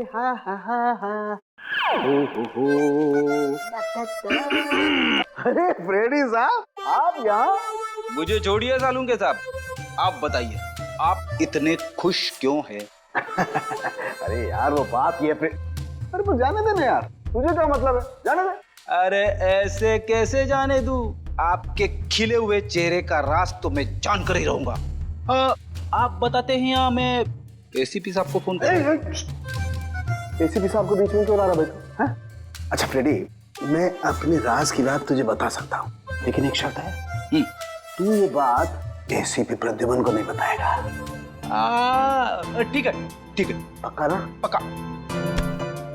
हा हा हा हा हो। अरे फ्रेडी साहब, आप यहाँ? मुझे छोड़िए सालुंके साहब, आप बताइए आप इतने खुश क्यों हैं? अरे यार वो बात ये अरे तो जाने देना यार, तुझे क्या मतलब है, जाने दे। अरे ऐसे कैसे जाने दूं? आपके खिले हुए चेहरे का राज तो मैं जान कर ही रहूंगा। आप बताते हैं या मैं एसीपी साहब को फोन करूं? एसीपी साहब को बीच में क्यों ला रहा बेटा? अच्छा फ्रेडी, मैं अपने राज की बात तुझे बता सकता हूँ, लेकिन एक शर्त है। तू ये बात एसीपी प्रद्युमन को नहीं बताएगा। ठीक है ठीक है। पक्का ना? पक्का।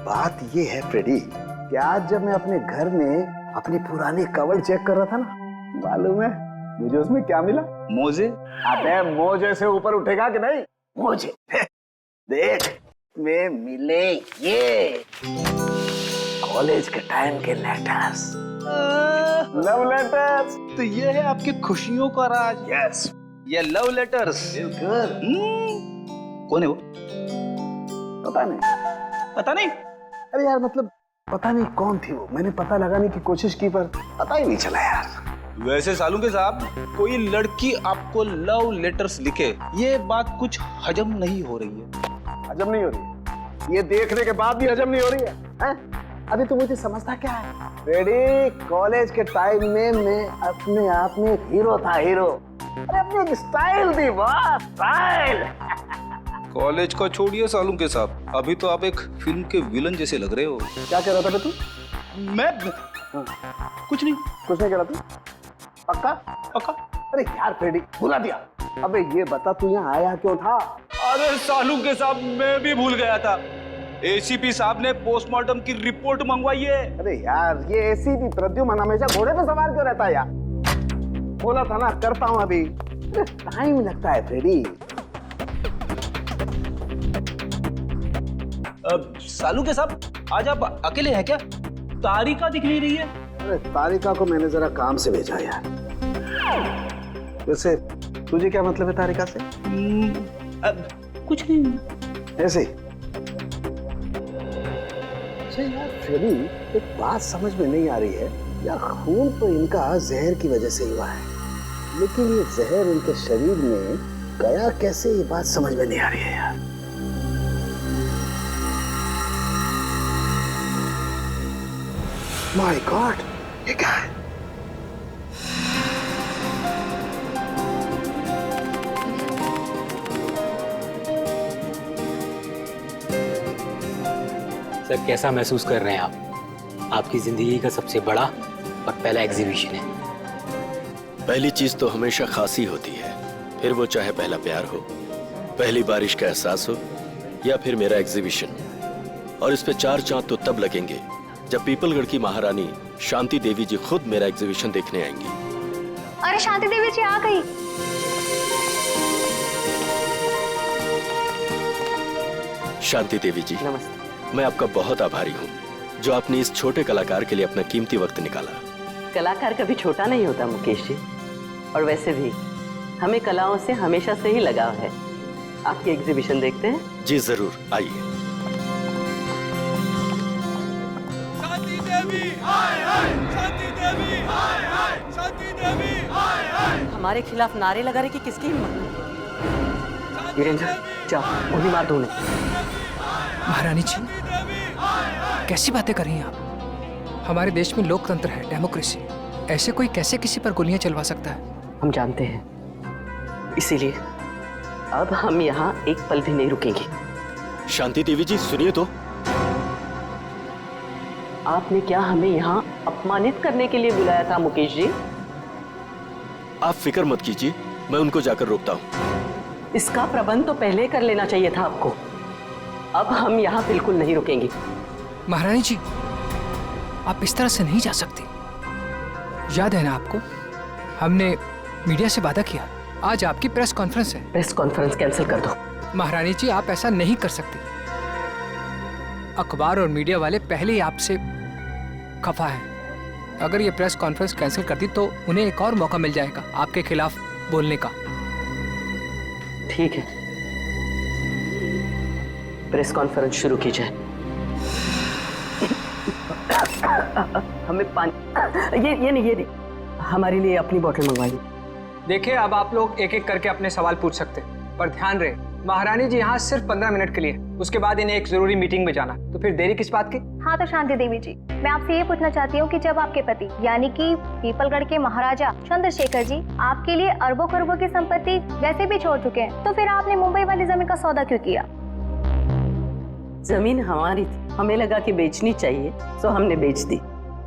बात ये है फ्रेडी कि आज जब मैं अपने घर में अपनी पुरानी कवर चेक कर रहा था ना, मालूम है मुझे उसमें क्या मिला? मोजे? अबे मोजे से ऊपर उठेगा कि नहीं? मोजे देख में मिले ये कॉलेज के टाइम के लेटर्स, लव लेटर्स। तो ये है आपकी खुशियों का राज? यस, ये लव लेटर्स। बिल्कुल। कौन है वो? पता नहीं। पता नहीं? अरे यार मतलब पता नहीं कौन थी वो, मैंने पता लगाने की कोशिश की पर पता ही नहीं चला यार। वैसे सालुंके साहब, कोई लड़की आपको लव लेटर्स लिखे, ये बात कुछ हजम नहीं हो रही है। हजम नहीं हो रही है? ये देखने के बाद भी हजम नहीं हो रही है, हैं? अभी तो मुझे समझता क्या है रेडी, कॉलेज के टाइम में मैं अपने आप में एक हीरो था, हीरो। अरे अपनी एक स्टाइल थी, वाह स्टाइल। कॉलेज को छोड़िए सालुंके साहब, अभी तो आप एक फिल्म के विलन जैसे लग रहे हो। क्या कह रहा था तू? मैं कुछ नहीं कह रहा तू? पक्का? पक्का। अरे यार फ्रेडी, भुला दिया। अबे ये बता तू यहाँ आया क्यों था? अरे सालुंके साहब, मैं भी भूल गया था। एसीपी साहब ने पोस्टमार्टम की रिपोर्ट मंगवाई है। अरे यार ये एसीपी प्रद्युमन हमेशा घोड़े पे सवार क्यों रहता है यार? बोला था ना करता हूँ अभी। टाइम लगता है फ्रेडी। सालुंके साहब, आज आप अकेले हैं क्या? तारिका दिख नहीं रही है। अरे तारिका को मैंने जरा काम से भेजा यार। वैसे तुझे क्या मतलब है तारिका से? कुछ नहीं, ऐसे ही। अच्छा यार फ्रेडी, एक बात समझ में नहीं आ रही है यार, खून तो इनका जहर की वजह से हुआ है, लेकिन ये जहर इनके शरीर में गया कैसे, ये बात समझ में नहीं आ रही है यार। माय गॉड, ये क्या है? सर कैसा महसूस कर रहे हैं आप? आपकी जिंदगी का सबसे बड़ा और पहला एग्जीबिशन है। पहली चीज तो हमेशा खासी होती है, फिर वो चाहे पहला प्यार हो, पहली बारिश का एहसास हो, या फिर मेरा एग्जीबिशन। और इस पे 4 चांद तो तब लगेंगे जब पीपलगढ़ की महारानी शांति देवी जी खुद मेरा एग्जीबिशन देखने आएंगी। अरे शांति देवी जी आ गई। शांति देवी जी, नमस्ते। मैं आपका बहुत आभारी हूँ जो आपने इस छोटे कलाकार के लिए अपना कीमती वक्त निकाला। कलाकार कभी छोटा नहीं होता मुकेश जी, और वैसे भी हमें कलाओं से हमेशा से ही लगाव है। आपकी एग्जीबिशन देखते हैं? जी जरूर, आइए। शांति देवी हाय हाय, शांति देवी हाय हाय, शांति देवी हाय हाय। हमारे खिलाफ नारे लगा रहे कि किसकी हिम्मत? वीरेंद्र जाओ उन्हें मार दो उन्हें। महारानी जी, कैसी बातें कर रही हैं आप? हमारे देश में लोकतंत्र है, डेमोक्रेसी। ऐसे कोई कैसे किसी पर गोलियां चलवा सकता है? हम जानते हैं, इसीलिए अब हम यहाँ एक पल भी नहीं रुकेंगे। शांति देवी जी सुनिए तो। आपने क्या हमें यहाँ अपमानित करने के लिए बुलाया था मुकेश जी? आप फिक्र मत कीजिए, मैं उनको जाकर रोकता हूँ। इसका प्रबंध तो पहले कर लेना चाहिए था आपको। अब हम यहाँ बिल्कुल नहीं रुकेंगे। महारानी जी, आप इस तरह से नहीं जा सकती। याद है ना आपको, हमने मीडिया से वादा किया, आज आपकी प्रेस कॉन्फ्रेंस है। प्रेस कॉन्फ्रेंस कैंसिल कर दो। महारानी जी, आप ऐसा नहीं कर सकती। अखबार और मीडिया वाले पहले ही आपसे खफा हैं। अगर ये प्रेस कॉन्फ्रेंस कैंसिल कर दी तो उन्हें एक और मौका मिल जाएगा आपके खिलाफ बोलने का। ठीक है, प्रेस कॉन्फ्रेंस शुरू की जाए। हमें पानी ये नहीं हमारे लिए अपनी बोतल मंगवाइए। देखिए, अब आप लोग एक एक करके अपने सवाल पूछ सकते हैं, पर ध्यान रहे महारानी जी यहाँ सिर्फ 15 मिनट के लिए, उसके बाद इन्हें एक जरूरी मीटिंग में जाना, तो फिर देरी किस बात की? हाँ तो शांति देवी जी, मैं आपसे ये पूछना चाहती हूँ कि जब आपके पति यानी कि पीपलगढ़ के महाराजा चंद्रशेखर जी आपके लिए अरबों खरबों की संपत्ति वैसे भी छोड़ चुके हैं, तो फिर आपने मुंबई वाली जमीन का सौदा क्यों किया? जमीन हमारी थी, हमें लगा कि बेचनी चाहिए, तो हमने बेच दी।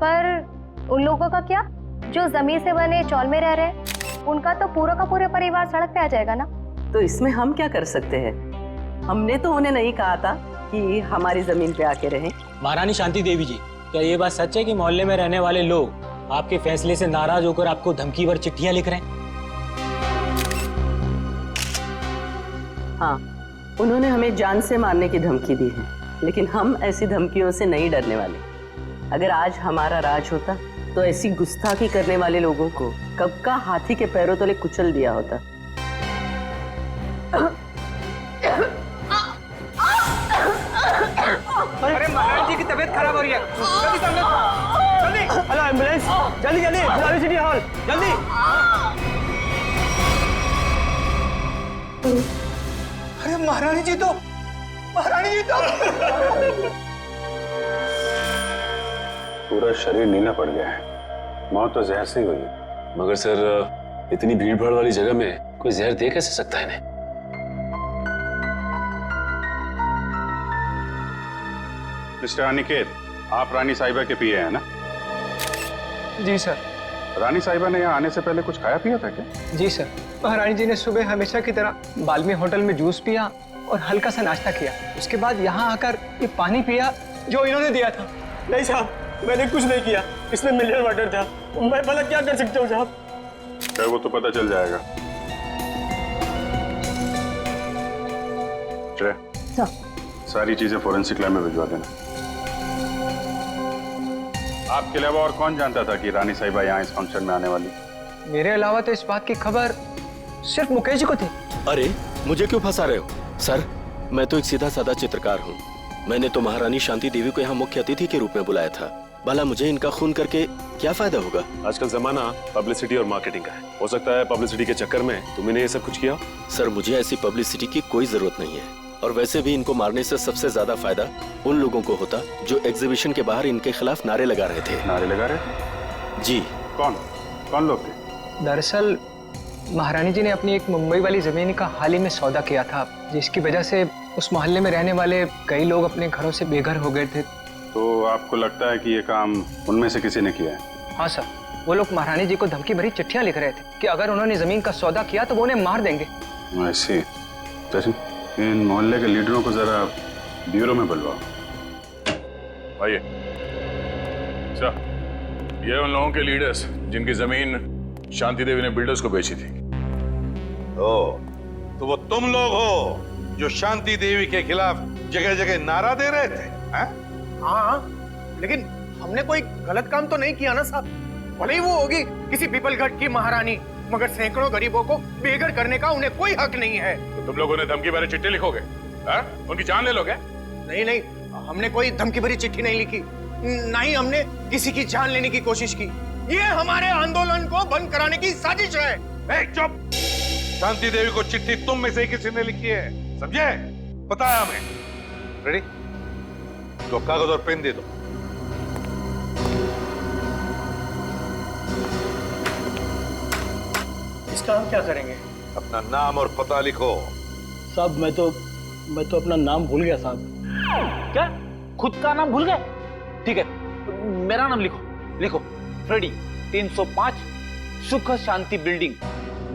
पर उन लोगों का क्या जो जमीन से बने चौल में रह रहे हैं? उनका तो पूरा का पूरा परिवार सड़क पे आ जाएगा ना। तो इसमें हम क्या कर सकते हैं? हमने तो उन्हें नहीं कहा था कि हमारी जमीन पे आके रहें। महारानी शांति देवी जी, क्या ये बात सच है कि मोहल्ले में रहने वाले लोग आपके फैसले से नाराज होकर आपको धमकी भर चिट्ठियां लिख रहे हैं? हाँ, उन्होंने हमें जान से मारने की धमकी दी है, लेकिन हम ऐसी धमकियों से नहीं डरने वाले। अगर आज हमारा राज होता तो ऐसी गुस्ताखी करने वाले लोगों को कब का हाथी के पैरों तले कुचल दिया होता। अरे महारानी जी की तबीयत खराब हो रही है, जल्दी सामने, जल्दी, हेलो एम्बुलेंस, जल्दी जल्दी, गुलाबी सिटी हॉल, जल्दी। अरे महारानी जी तो पूरा शरीर नीला पड़ गया है, मौत तो जहर से ही हुई है। मगर सर, इतनी भीड़ भाड़ वाली जगह में कोई जहर दे कैसे सकता है इन्हें? मिस्टर अनिकेत, आप रानी साहिबा के पीए हैं ना? जी सर। रानी साहिबा ने यहाँ आने से पहले कुछ खाया पिया था क्या? जी सर, महारानी जी ने सुबह हमेशा की तरह बाल्मी होटल में जूस पिया और हल्का सा नाश्ता किया, उसके बाद यहाँ आकर ये पानी पिया जो इन्होंने दिया था। नहीं साहब, मैंने कुछ नहीं किया, इसमें मिनरल वाटर था, मैं भला क्या कर सकता हूँ साहब? वो तो पता चल जाएगा। सारी चीजें फोरेंसिक लैब में भिजवा देना। आपके अलावा और कौन जानता था कि रानी साहिबा यहाँ इस फंक्शन में आने वाली? मेरे अलावा तो इस बात की खबर सिर्फ मुकेश जी को थी। अरे, मुझे क्यों फंसा रहे हो? सर, मैं तो एक सीधा साधा चित्रकार हूँ। मैंने तो महारानी शांति देवी को यहाँ मुख्य अतिथि के रूप में बुलाया था। भला मुझे इनका खून करके क्या फायदा होगा? आजकल जमाना पब्लिसिटी और मार्केटिंग का है। हो सकता है पब्लिसिटी के चक्कर में तुमने ये सब कुछ किया। सर, मुझे ऐसी पब्लिसिटी की कोई जरूरत नहीं है, और वैसे भी इनको मारने से सबसे ज्यादा फायदा उन लोगों को होता जो एग्जीबिशन के बाहर इनके खिलाफ नारे लगा रहे थे। नारे लगा रहे? जी। कौन लोग थे? दरअसल महारानी जी ने अपनी एक मुंबई वाली जमीन का हाल ही में सौदा किया था, जिसकी वजह से उस मोहल्ले में रहने वाले कई लोग अपने घरों से बेघर हो गए थे। तो आपको लगता है कि ये काम उनमें से किसी ने किया है? हाँ सर, वो लोग महारानी जी को धमकी भरी चिट्ठियां लिख रहे थे कि अगर उन्होंने जमीन का सौदा किया तो वो उन्हें मार देंगे। ऐसे इन मोहल्ले के लीडरों को जरा ब्यूरो में बुलवाओ। आइए। ये उन लोगों के लीडर्स जिनकी जमीन शांति देवी ने बिल्डर्स को बेची थी। तो वो तुम लोग हो जो शांति देवी के खिलाफ जगह जगह नारा दे रहे थे? हाँ, लेकिन हमने कोई गलत काम तो नहीं किया ना साहब। भले ही वो होगी किसी पीपलगढ़ की महारानी, मगर सैकड़ों गरीबों को बेघर करने का उन्हें कोई हक नहीं है। तो तुम लोगों ने धमकी भरी चिट्ठी लिखोगे? उनकी जान ले लोगे? नहीं, हमने कोई धमकी भरी चिट्ठी नहीं लिखी, ना ही हमने किसी की जान लेने की कोशिश की। ये हमारे आंदोलन को बंद कराने की साजिश है। चुप! शांति देवी को चिट्ठी तुम में से किसी ने लिखी है, समझे? पता है हमें। रेडी? तो कागज और पेन दे दो। इसका हम क्या करेंगे? अपना नाम और पता लिखो। साहब, मैं तो अपना नाम भूल गया साहब। क्या? खुद का नाम भूल गए? ठीक है, मेरा नाम लिखो। फ्रेडी, 305 सुख शांति बिल्डिंग,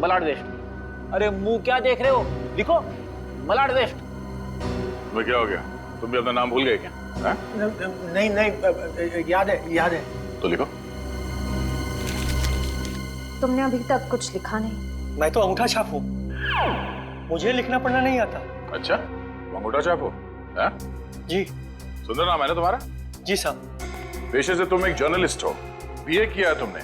मलाड वेस्ट। अरे मुंह क्या देख रहे हो? लिखो, मलाड वेस्ट। तुम्हें क्या हो गया? तुम भी अपना नाम भूल गए क्या? नहीं, याद है। तो लिखो। तुमने अभी तक कुछ लिखा नहीं। मैं तो अंगूठा छाप हूँ, मुझे लिखना पढ़ना नहीं आता। अच्छा, अंगूठा छाप हो? जी। सुंदर नाम है ना तुम्हारा? जी साहब। पेशे से तुम एक जर्नलिस्ट हो, बीए किया है तुमने,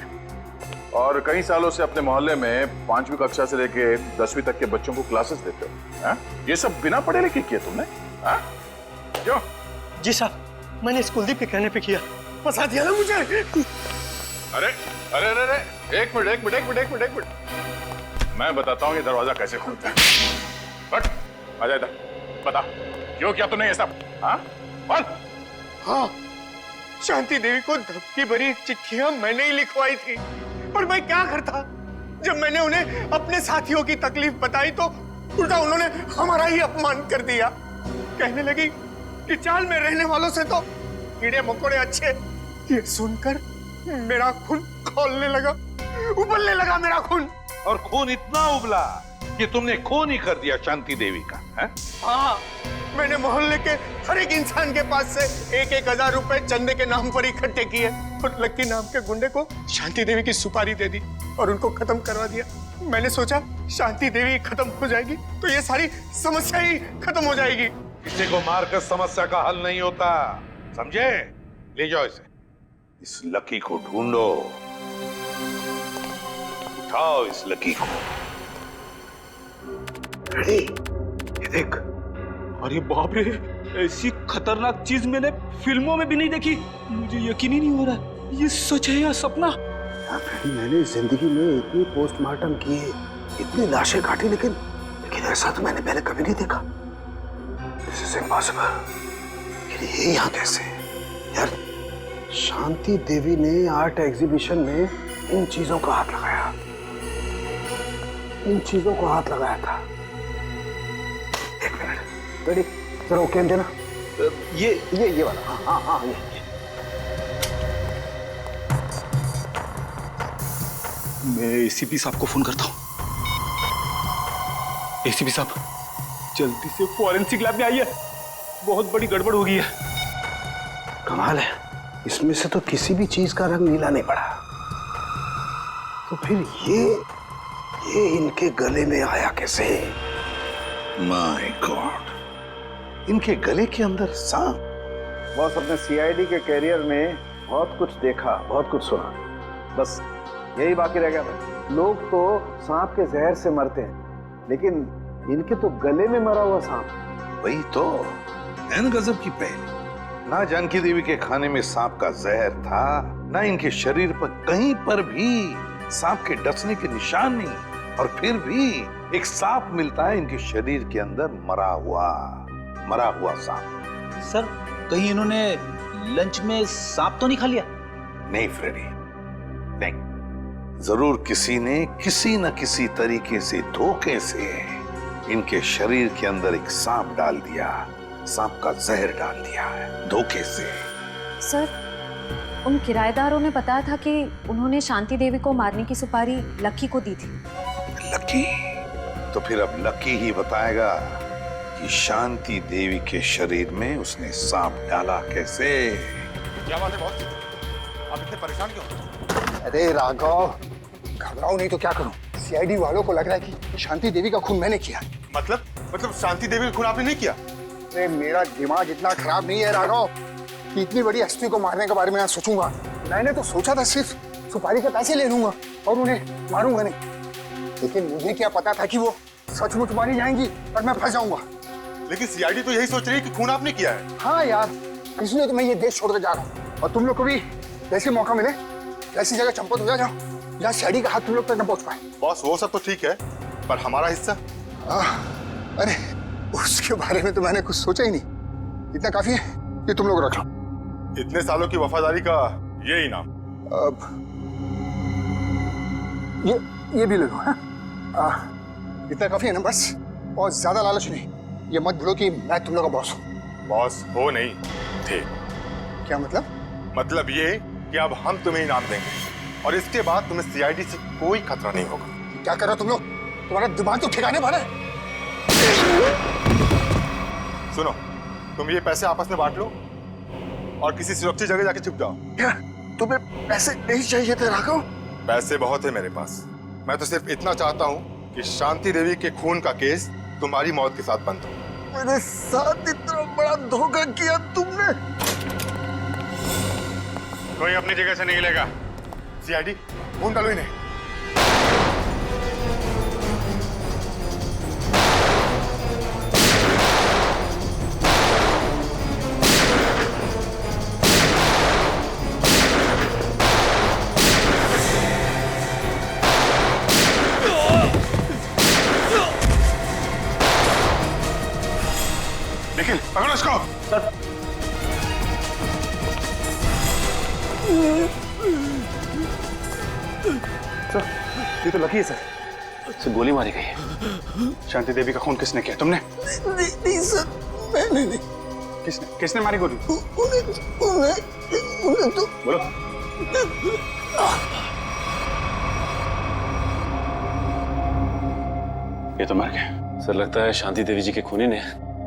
और कई सालों से अपने मोहल्ले में 5वीं कक्षा से लेके 10वीं तक के बच्चों को क्लासेस देते हो। ये सब बिना पढ़े लिखे किए तुमने? क्यों? जी साहब, मैंने इस कुलदीप के कहने पे किया। फंसा दिया ना मुझे। अरे अरे अरे अरे एक मिनट। मैं बताता हूँ ये दरवाजा कैसे खोलता है। बट आ जा इधर, बता क्यों किया तूने ये सब? हाँ बोल। हाँ, शांति देवी को धमकी भरी चिट्ठियां मैंने ही लिखवाई थी। पर मैं क्या करता? जब मैंने उन्हें अपने साथियों की तकलीफ बताई तो उल्टा उन्होंने हमारा ही अपमान कर दिया। कहने लगी कि चाल में रहने वालों से तो कीड़े मकोड़े अच्छे। ये सुनकर मेरा खून खौलने लगा, उबलने लगा मेरा खून। और खून इतना उबला कि तुमने खून ही कर दिया शांति देवी का, है? हाँ, मैंने मोहल्ले के हर एक इंसान के पास से 1,000 रुपए चंदे के नाम पर इकट्ठे किए और लक्की नाम के गुंडे को शांति देवी की सुपारी दे दी और उनको खत्म करवा दिया। मैंने सोचा शांति देवी खत्म हो जाएगी तो ये सारी समस्या ही खत्म हो जाएगी। किसी को मारकर समस्या का हल नहीं होता, समझे? ले जाओ इसे, इस लकी को ढूंढो, उठाओ इस लकी को। रेडी, ये देख। अरे बाप रे, ऐसी खतरनाक चीज मैंने फिल्मों में भी नहीं देखी। मुझे यकीन ही नहीं हो रहा ये सच है या सपना। मैंने जिंदगी में इतनी पोस्टमार्टम किए, इतनी लाशें काटी, लेकिन ऐसा तो मैंने पहले कभी नहीं देखा। This is impossible। ये यहाँ कैसे? यार, शांति देवी ने आर्ट एग्जीबिशन में इन चीजों को हाथ लगाया, इन चीजों को हाथ लगाया था। एक मिनट, रेडी, जरा ओके देना। ये वाला। हाँ ये। मैं एसीपी साहब को फोन करता हूँ। एसीपी साहब, जल्दी से फॉरेंसिक लैब में आइए, बहुत बड़ी गड़बड़ हो गई है। कमाल है, इसमें से तो किसी भी चीज का रंग नीला नहीं पड़ा। तो फिर ये इनके गले में आया कैसे? माय गॉड, इनके गले के अंदर सांप। बॉस, अपने सीआईडी के कैरियर में बहुत कुछ देखा, बहुत कुछ सुना, बस यही बाकी रह गया था। लोग तो सांप के जहर से मरते हैं, लेकिन इनके तो गले में मरा हुआ सांप। वही तो एन गजब की पहली। ना जानकी देवी के खाने में सांप का जहर था, ना इनके शरीर पर कहीं पर भी सांप के डसने के निशान नहीं, और फिर भी एक सांप मिलता है इनके शरीर के अंदर, मरा हुआ सांप। सर, कहीं इन्होंने लंच में सांप तो नहीं खा लिया? नहीं फ्रेडी, नहीं। जरूर किसी ने किसी न किसी तरीके से धोखे से इनके शरीर के अंदर एक सांप डाल दिया, सांप का जहर डाल दिया है धोखे से। सर, उन किराएदारों ने बताया था कि उन्होंने शांति देवी को मारने की सुपारी लकी को दी थी। लकी? तो फिर अब लकी ही बताएगा कि शांति देवी के शरीर में उसने सांप डाला कैसे। क्या बात है बॉस, आप इतने परेशान क्यों? अरे राघव, घबराओ नहीं तो क्या करूं? सीआईडी वालों को लग रहा है कि शांति देवी का खून मैंने किया। मतलब शांति देवी का खून आपने नहीं किया? अरे मेरा दिमाग इतना खराब नहीं है राघव कि इतनी बड़ी हस्ती को मारने के बारे में आज सोचूंगा। मैंने तो सोचा था सिर्फ सुपारी के पैसे ले लूंगा और उन्हें मारूंगा नहीं, लेकिन मुझे क्या पता था कि वो सचमुच मारी जाएंगी और मैं फंस जाऊंगा। लेकिन सीआईडी तो यही सोच रही है कि खून आपने किया है। हाँ यार, इसलिए तो मैं ये देश छोड़कर जा रहा हूँ, और तुम लोग को भी जैसे मौका मिले ऐसी जगह चंपत हो जाओ जहाँ सीआईडी का हाथ तुम लोग तक न पहुंच पाए। बॉस, वो सब तो ठीक है, पर हमारा हिस्सा? अरे उसके बारे में तो मैंने कुछ सोचा ही नहीं। इतना काफी है कि तुम लोग रख लो। इतने सालों की वफादारी का ये इनाम। अब ये भी ले लो। इतना काफी है ना, बस बहुत ज्यादा लालच नहीं। ये मत भूलो कि मैं तुम लोग का बॉस हूँ। बॉस हो नहीं थे। क्या मतलब? मतलब ये कि अब हम तुम्हें इनाम देंगे और इसके बाद तुम्हें सीआईडी से कोई खतरा नहीं होगा। क्या कर रहे हो तुम लोग? तुम्हारा दिमाग तो ठिकाने भरा है। सुनो, तुम ये पैसे आपस में बांट लो और किसी सुरक्षित जगह जाके छुप जाओ। क्या तुम्हें पैसे नहीं चाहिए थे राघव? पैसे बहुत है मेरे पास। मैं तो सिर्फ इतना चाहता हूँ कि शांति देवी के खून का केस तुम्हारी मौत के साथ बंद हो। मेरे साथ इतना बड़ा धोखा किया तुमने। कोई अपनी जगह से नहीं हिलेगा। सीआईडी, ढूंढ डालो इन्हें। निखिल पकड़ो इसको। सर सर ये तो लकी है सर। गोली मारी गई है। शांति देवी का खून किसने किया? तुमने? नहीं सर, मैंने नहीं। किसने मारी गोली? उन्हें तो बोलो। ये तो मर गया। सर लगता है शांति देवी जी के खूनी ने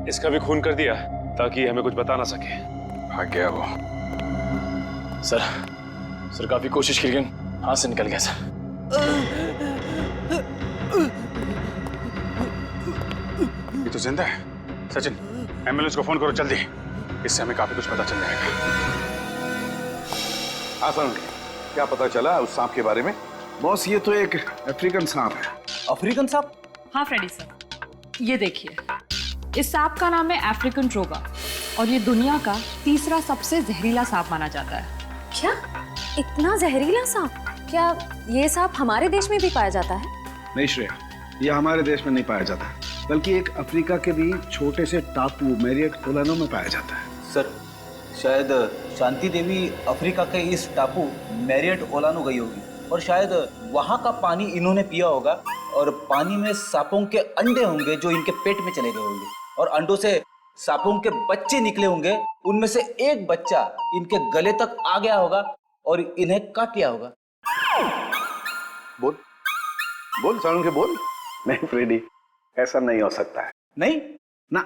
इसका भी खून कर दिया ताकि हमें कुछ बता ना सके। भाग गया वो। सर काफी कोशिश की लेकिन हाथ से निकल गया सर। ये तो जिंदा है। सचिन एम्बुलेंस को फोन करो जल्दी, इससे हमें काफी कुछ पता चल जाएगा। हाँ सर, क्या पता चला उस सांप के बारे में? बॉस ये तो एक अफ्रीकन सांप है। अफ्रीकन सांप? हाँ फ्रेडी सर, ये देखिए, इस सांप का नाम है अफ्रीकन ट्रोगा और ये दुनिया का तीसरा सबसे जहरीला सांप माना जाता है। क्या इतना जहरीला सांप? क्या ये सांप हमारे देश में भी पाया जाता है? नहीं श्रेया, ये हमारे देश में नहीं पाया जाता, बल्कि एक अफ्रीका के भी छोटे से टापू मैरियट ओलानो में पाया जाता है। सर शायद शांति देवी अफ्रीका के इस टापू मैरियट ओलानो गई होगी और शायद वहाँ का पानी इन्होंने पिया होगा और पानी में सांपों के अंडे होंगे जो इनके पेट में चले गए होंगे और अंडों से सांपों के बच्चे निकले होंगे। उनमें से एक बच्चा इनके गले तक आ गया होगा और इन्हें काट लिया होगा। बोल बोल सारुण के बोल। नहीं फ्रेडी, ऐसा नहीं हो सकता है। नहीं ना,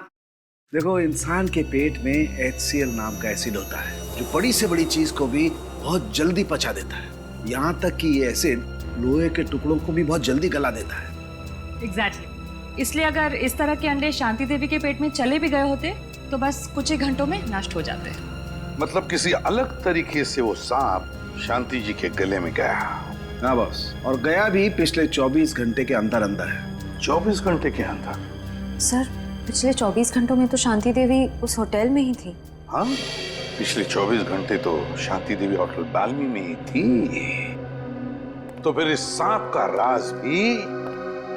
देखो इंसान के पेट में HCl नाम का एसिड होता है जो बड़ी से बड़ी चीज को भी बहुत जल्दी पचा देता है। यहाँ तक कि ये एसिड लोहे के टुकड़ों को भी बहुत जल्दी गला देता है। एग्जैक्टली। इसलिए अगर इस तरह के अंडे शांति देवी के पेट में चले भी गए होते तो बस कुछ ही घंटों में नष्ट हो जाते। मतलब किसी अलग तरीके से वो सांप शांति जी के गले में गया। हाँ बॉस, और गया भी पिछले 24 घंटे के अंदर अंदर है। 24 घंटे के अंदर? सर पिछले 24 घंटों में तो शांति देवी उस होटल में ही थी। हाँ, पिछले 24 घंटे तो शांति देवी होटल बाल्मी में ही थी। तो फिर इस सांप का राज भी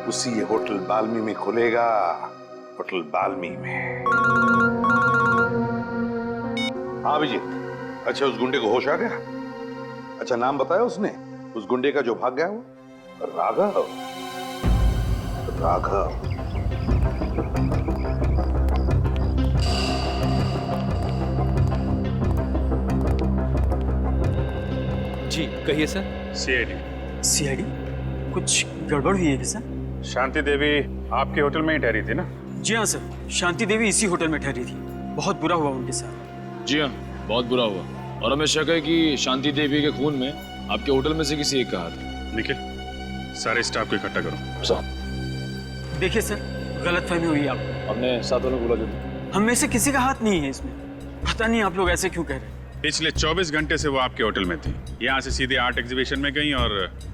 उसी होटल बाल्मी में खुलेगा। होटल बाल्मी में। हाँ अभिजीत, अच्छा उस गुंडे को होश आ गया? अच्छा नाम बताया उसने उस गुंडे का जो भाग गया वो? राघव। राघव। जी कहिए सर। सीआईडी कुछ गड़बड़ हुई है क्या सर? शांति देवी आपके होटल में ही ठहरी थी ना? जी हाँ सर, शांति देवी इसी होटल में ठहरी थी। बहुत बुरा हुआ उनके साथ। जी हाँ, बहुत बुरा हुआ और हमें शक है कि शांति देवी के खून में आपके होटल में से किसी एक का हाथ है। निखिल, सारे स्टाफ को इकट्ठा करो। सर देखिए सर, गलतफहमी हुई आपको। हमने साथ वालों को बोला जो हम में से किसी का हाथ नहीं है इसमें। पता नहीं आप लोग ऐसे क्यों कह रहे हैं। पिछले 24 घंटे से वो आपके होटल में थी। यहाँ से सीधे आर्ट एग्जीबिशन में गई और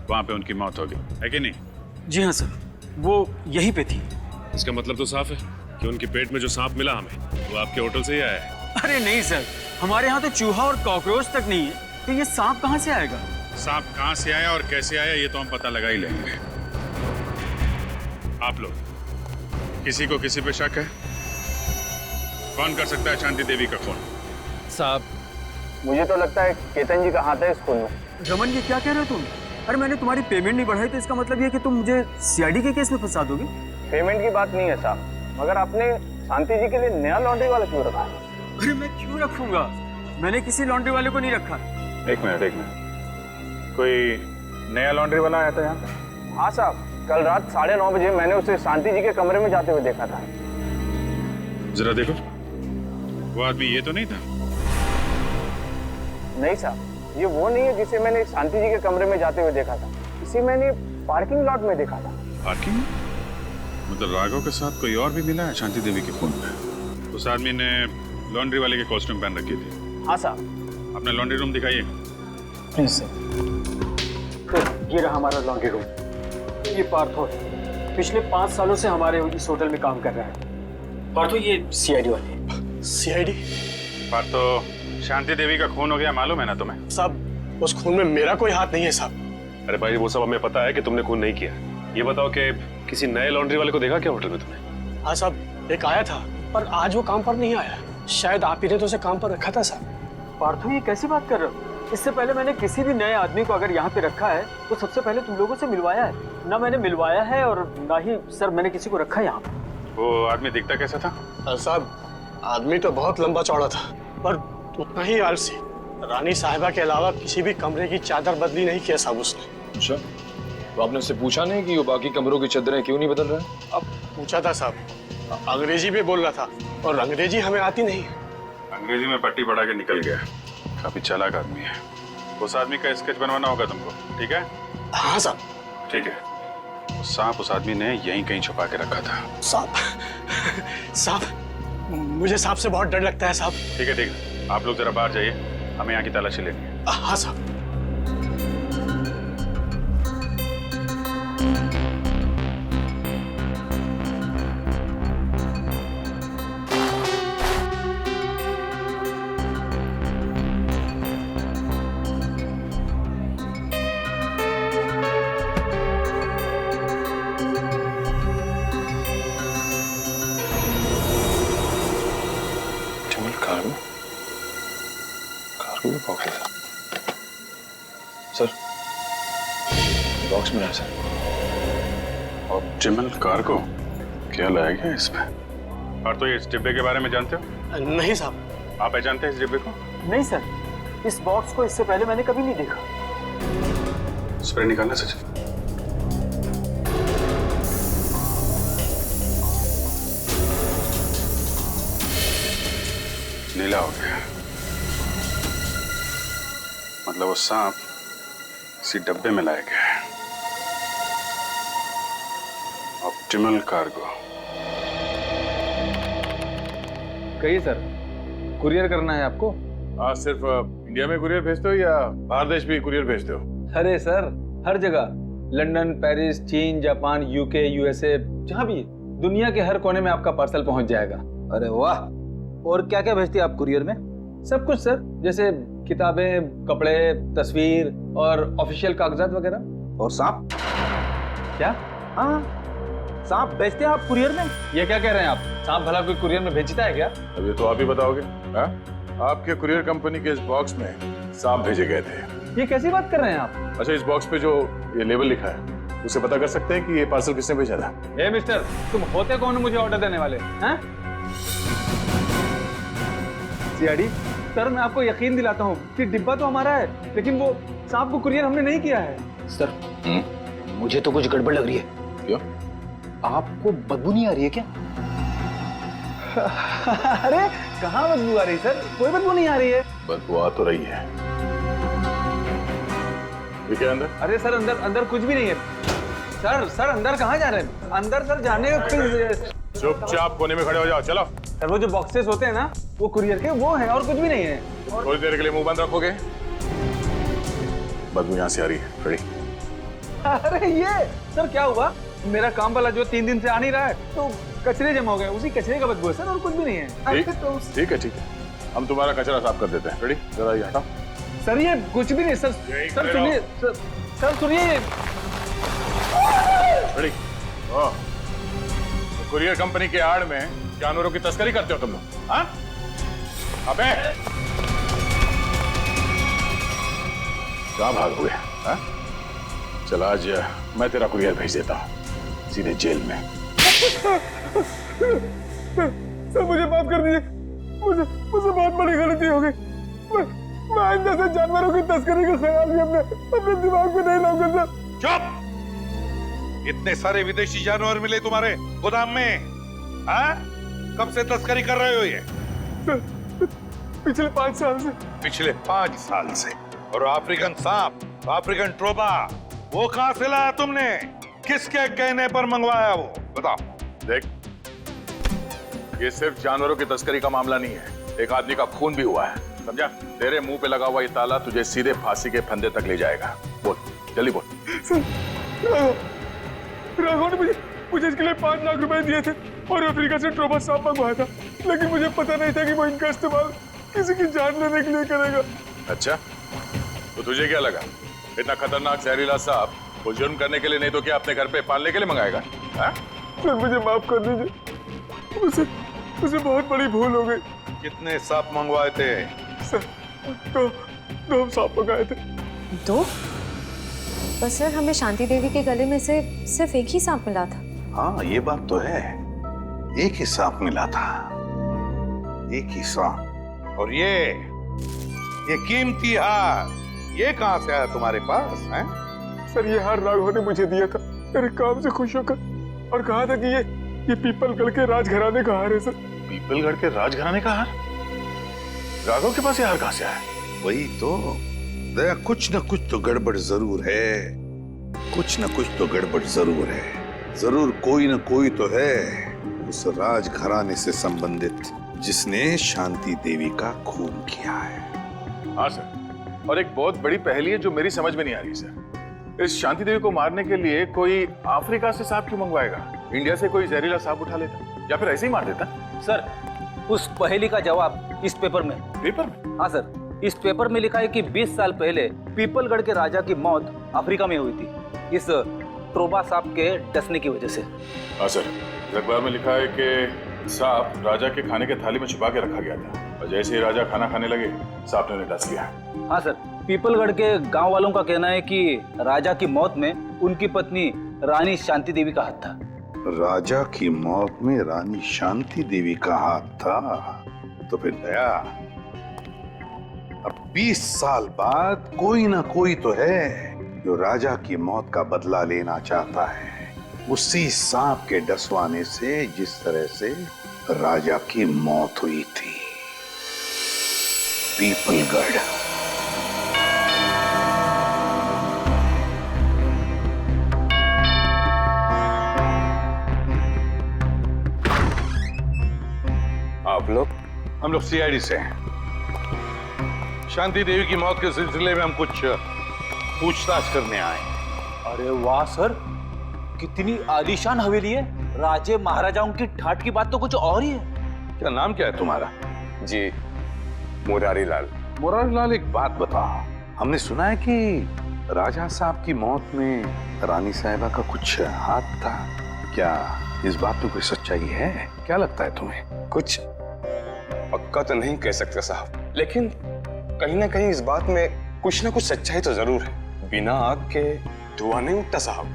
वहाँ पे उनकी मौत हो गई, है कि नहीं? जी हाँ सर, वो यहीं पे थी। इसका मतलब तो साफ है कि उनके पेट में जो सांप मिला हमें वो आपके होटल से ही आया है। अरे नहीं सर, हमारे यहाँ तो चूहा और कॉकरोच तक नहीं है, तो ये सांप कहाँ से आएगा? सांप कहाँ से आया और कैसे आया ये तो हम पता लगा ही लेंगे। आप लोग किसी को किसी पे शक है? कौन कर सकता है शांति देवी का खून? साहब मुझे तो लगता है केतन जी का हाथ है इस खून में। रमन ये क्या कह रहे हो तुम? अरे मैंने तुम्हारी पेमेंट नहीं बढ़ाई तो इसका मतलब ये कि तुम मुझे सीआईडी के केस में फंसा दोगे? पेमेंट की बात नहीं है साहब, मगर आपने शांति जी के लिए नया लॉन्ड्री वाला क्यों रखा है? अरे मैं क्यों रखूंगा? मैंने किसी लॉन्ड्री वाले को नहीं रखा। एक मिनट, कोई नया लॉन्ड्री वाला आया था यहाँ पे? हाँ साहब, कल रात 9:30 बजे मैंने उसे शांति जी के कमरे में जाते हुए देखा था। जरा देखो, वो आदमी ये तो नहीं था? नहीं साहब, ये वो नहीं है जिसे मैंने शांति जी के कमरे में जाते हुए देखा था। इसे मैंने पार्किंग लॉट में देखा था। पार्किंग? मतलब राघव के साथ कोई और भी मिला है शांति देवी के खून में? उस आदमी ने लॉन्ड्री वाले के कॉस्ट्यूम पहन रखी थी। हाँ साहब। अपना लॉन्ड्री रूम दिखाइए। प्लीज सर, ये रहा हमारा लॉन्ड्री रूम। ये पार्थो है, पिछले 5 सालों से हमारे इस होटल में काम कर रहा है। पार्थो ये सीआईडी वाले। सीआईडी? पार्थो, शांति देवी का खून हो गया मालूम है ना तुम्हें? साहब उस खून में मेरा कोई हाथ नहीं है साहब। अरे भाई वो सब हमें पता है कि तुमने खून नहीं किया। ये बताओ कि किसी नए लॉन्ड्री वाले को देखा क्या होटल में तुमने? हाँ साहब, एक आया था पर आज वो काम पर नहीं आया। शायद आप ही ने तो उसे काम पर रखा था साहब। पार्थो, ये कैसी बात कर रहे हो? इससे पहले मैंने किसी भी नए आदमी को अगर यहाँ पे रखा है तो सबसे पहले तुम लोगों से मिलवाया है। ना मैंने मिलवाया है और ना ही सर मैंने किसी को रखा है यहाँ पे। वो आदमी दिखता कैसा था? साहब, आदमी तो बहुत लंबा चौड़ा था, पर उतना ही आलसी। रानी साहिबा के अलावा किसी भी कमरे की चादर बदली नहीं किया साहब उसने। अच्छा, तो आपने उससे पूछा नहीं कि वो बाकी कमरों की चादरें क्यों नहीं बदल रहा है? अब पूछा था साहब, अंग्रेजी में बोल रहा था और अंग्रेजी हमें आती नहीं। अंग्रेजी में पट्टी पढ़ा के निकल गया। काफी चालाक आदमी है। उस आदमी का स्केच बनवाना होगा तुमको, ठीक है? हाँ साहब। ठीक है। वो सांप उस आदमी ने यहीं कहीं छुपा के रखा था। साहब, मुझे सांप से बहुत डर लगता है साहब। ठीक है ठीक है, आप लोग जरा बाहर जाइए, हमें यहाँ की तलाशी लेनी है। हाँ साहब। सर, बॉक्स में है सर। ऑप्टिमल कार्गो क्या लाया गया इसमें? और तो ये इस डिब्बे के बारे में जानते हो? नहीं साहब। आप पहचानते हैं इस डिब्बे को? नहीं सर, इस बॉक्स को इससे पहले मैंने कभी नहीं देखा। स्प्रे निकालना सचिन। नीला हो गया, मतलब वो सांप इसी डब्बे में लाया गया है। Optimal cargo. कहिए सर, कुरियर करना है आपको? हाँ, सिर्फ इंडिया में कुरियर भेजते हो या बाहर देश भी कुरियर भेजते हो? अरे सर, हर जगह, लंदन, पेरिस, चीन, जापान, यूके, यूएसए, जहाँ भी, दुनिया के हर कोने में आपका पार्सल पहुंच जाएगा। अरे वाह! और क्या क्या भेजती है आप कुरियर में? सब कुछ सर, जैसे किताबें, कपड़े, तस्वीर और ऑफिशियल कागजात वगैरह। और सांप? क्या? हाँ, सांप भेजते हैं आप कुरियर में? ये क्या कह रहे हैं आप? सांप भला कोई कुरियर में भेजता है क्या? अब ये तो आप ही बताओगे। हाँ? आपके कुरियर कंपनी के इस बॉक्स में सांप भेजे गए थे। ये कैसी बात कर रहे हैं आप? अच्छा, इस बॉक्स पे जो ये लेबल लिखा है, उसे पता कर सकते हैं कि ये पार्सल किसने भेजा था? ए मिस्टर, तुम होते कौन हो मुझे ऑर्डर देने वाले? हैं? सीआईडी सर, मैं आपको यकीन दिलाता हूँ कि डिब्बा तो हमारा है, लेकिन वो सांप को कुरियर हमने नहीं किया है। सर, मुझे तो कुछ गड़बड़ लग रही है। क्यों? आपको बदबू नहीं आ रही है क्या? अरे कहाँ बदबू आ रही सर? कोई बदबू नहीं आ रही है। बदबू आ तो रही है। ये क्या अंदर? अरे सर, अंदर कुछ भी नहीं है। सर अंदर कहाँ जा रहे हैं? अंदर सर जाने का। चुपचाप कोने में खड़े हो जाओ, चलो। सर, वो जो बॉक्सेस होते हैं ना, वो कुरियर के वो हैं और कुछ भी नहीं है। थोड़ी देर के लिए मुंह बंद रखोगे? बदबू यहाँ से आ रही है। खड़ी। अरे ये सर क्या हुआ? मेरा काम वाला जो 3 दिन से आ नहीं रहा है, तो कचरे जमा हो गए, उसी कचरे का बदबू है सर, और कुछ भी नहीं है। ठीक है, हम तुम्हारा कचरा साफ कर देते हैं। रेडी? जरा ये हटाओ। सर ये कुछ भी नहीं सर। सर सुनिए सर सुनिए। रेडी? कुरियर कंपनी के आड़ में जानवरों की तस्करी करते हो तुम लोग? हाँ? अबे कहाँ भागोगे? हाँ? चल, आज मैं तेरा कुरियर भेज देता हूँ सीधे जेल में। सर मुझे माफ कर दीजिए, मुझे बहुत बड़ी गलती हो गई। मैं आइंदा से जानवरों की तस्करी का ख्याल भी अपने दिमाग में नहीं लाऊंगा सर। चुप! इतने सारे विदेशी जानवर मिले तुम्हारे गोदाम में, हाँ? कब से तस्करी कर रहे हो ये? पिछले 5 साल से। पिछले 5 साल से? और अफ्रीकन सांप, अफ्रीकन ट्रोबा, वो कहां से लाया तुमने? किसके कहने पर मंगवाया वो? बताओ। देख, ये सिर्फ जानवरों की तस्करी का मामला नहीं है, एक आदमी का खून भी हुआ है, समझा? तेरे मुंह पे लगा हुआ ये ताला तुझे सीधे फांसी के फंदे तक ले जाएगा। बोल, जल्दी बोल। राघव ने मुझे इसके लिए 5 लाख रुपए दिए थे और अफ्रीका से ट्रोबा सांप मंगवाया था, लेकिन मुझे पता नहीं था कि वो इनका इस्तेमाल किसी की जान लेने के लिए करेगा। अच्छा, तो तुझे क्या लगा इतना खतरनाक जहरीला सांप वो जुर्म करने के लिए नहीं तो क्या अपने घर पे पालने के लिए मंगाएगा? हाँ? सर मुझे माफ कर दीजिए, मुझसे बहुत बड़ी भूल हो गई। कितने सांप मंगवाए थे? सर, दो सांप मंगाए थे। दो? बस सर, हमें शांति देवी के गले में से सिर्फ एक ही सांप मिला था। हाँ, ये बात तो है, एक ही सांप मिला था, एक ही सांप। और ये कीमती हार, ये कहां से आया तुम्हारे पास है? सर, ये हार राघव ने मुझे दिया था मेरे काम से खुश होकर, और कहा था कि ये पीपलगढ़ के राजघराने का हार है सर। पीपलगढ़ के राजघराने का हार? राघव के पास ये हार कहां से आया? वही तो दया, कुछ न कुछ तो गड़बड़ जरूर है, कुछ न कुछ तो गड़बड़ जरूर है। जरूर कोई न कोई तो है उस राजघराने से संबंधित जिसने शांति देवी का खून किया है। हाँ सर, और एक बहुत बड़ी पहेली है जो मेरी समझ में नहीं आ रही सर। इस शांति देवी को मारने के लिए कोई अफ्रीका से सांप क्यों मंगवाएगा? इंडिया से कोई जहरीला सांप उठा लेता या फिर ऐसे ही मार देता। सर, उस पहेली का जवाब इस पेपर में। पेपर में? हाँ सर, इस पेपर में लिखा है कि 20 साल पहले पीपलगढ़ के राजा की मौत अफ्रीका में हुई थी, इस ट्रोबा सांप के डसने की वजह से। हाँ सर, अखबार में लिखा है कि सांप राजा के खाने के थाली में छुपा के रखा गया था, और जैसे ही राजा खाना खाने लगे सांप ने उन्हें डस लिया। हाँ सर, पीपलगढ़ के गांव वालों का कहना है कि राजा की मौत में उनकी पत्नी रानी शांति देवी का हाथ था। राजा की मौत में रानी शांति देवी का हाथ था? तो फिर दया, अब 20 साल बाद कोई ना कोई तो है जो राजा की मौत का बदला लेना चाहता है, उसी सांप के डसवाने से जिस तरह से राजा की मौत हुई थी। पीपलगढ़। आप लोग? हम लोग सीआईडी से हैं। शांति देवी की मौत के सिलसिले में हम कुछ पूछताछ करने आए। अरे वाह सर, कितनी आलीशान हवेली है। राजे महाराजाओं की ठाट की बात तो कुछ और ही है। क्या नाम क्या है तुम्हारा? जी, मुरारी लाल। मुरारी लाल, एक बात बताओ, हमने सुना है कि राजा साहब की मौत में रानी साहिबा का कुछ हाथ था, क्या इस बात में कोई सच्चाई है? क्या लगता है तुम्हें? कुछ पक्का तो नहीं कह सकते साहब, लेकिन कहीं ना कहीं इस बात में कुछ ना कुछ सच्चाई तो जरूर है। बिना आग के धुआं नहीं उठता साहब।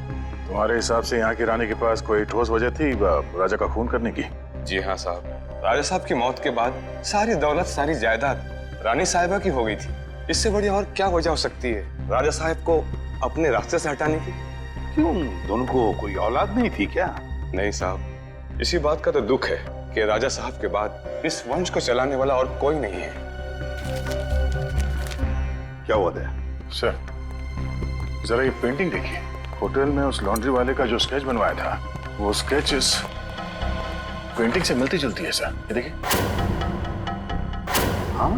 तुम्हारे हिसाब से यहाँ की रानी के पास कोई ठोस वजह थी राजा का खून करने की? जी हाँ साहब, राजा साहब की मौत के बाद सारी दौलत, सारी जायदाद रानी साहिबा की हो गई थी। इससे बड़ी और क्या वजह हो सकती है राजा साहब को अपने रास्ते से हटाने की? क्यों, दोनों को कोई औलाद नहीं थी क्या? नहीं साहब, इसी बात का तो दुख है कि राजा साहब के बाद इस वंश को चलाने वाला और कोई नहीं है। क्या हुआ था? सर, जरा ये पेंटिंग देखिए। होटल में उस लॉन्ड्री वाले का जो स्केच बनवाया था, वो स्केच इस पेंटिंग से मिलती जुलती है सर। ये देखिए। हाँ,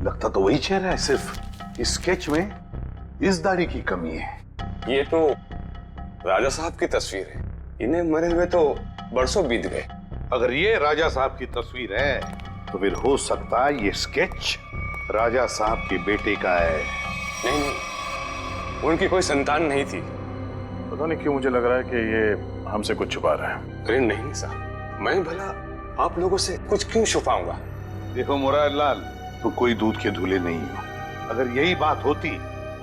लगता तो वही चेहरा है, सिर्फ इस स्केच में इस दाढ़ी की कमी है। ये तो राजा साहब की तस्वीर है, इन्हें मरे हुए तो बरसों बीत गए। अगर ये राजा साहब की तस्वीर है तो फिर हो सकता है ये स्केच राजा साहब के बेटे का है। नहीं नहीं, उनकी कोई संतान नहीं थी। पता नहीं क्यों मुझे लग रहा है कि ये हमसे कुछ छुपा रहा है। अरे नहीं साहब, मैं भला आप लोगों से कुछ क्यों छुपाऊंगा? देखो मुरारी लाल, तुम कोई दूध के धुले नहीं हो। अगर यही बात होती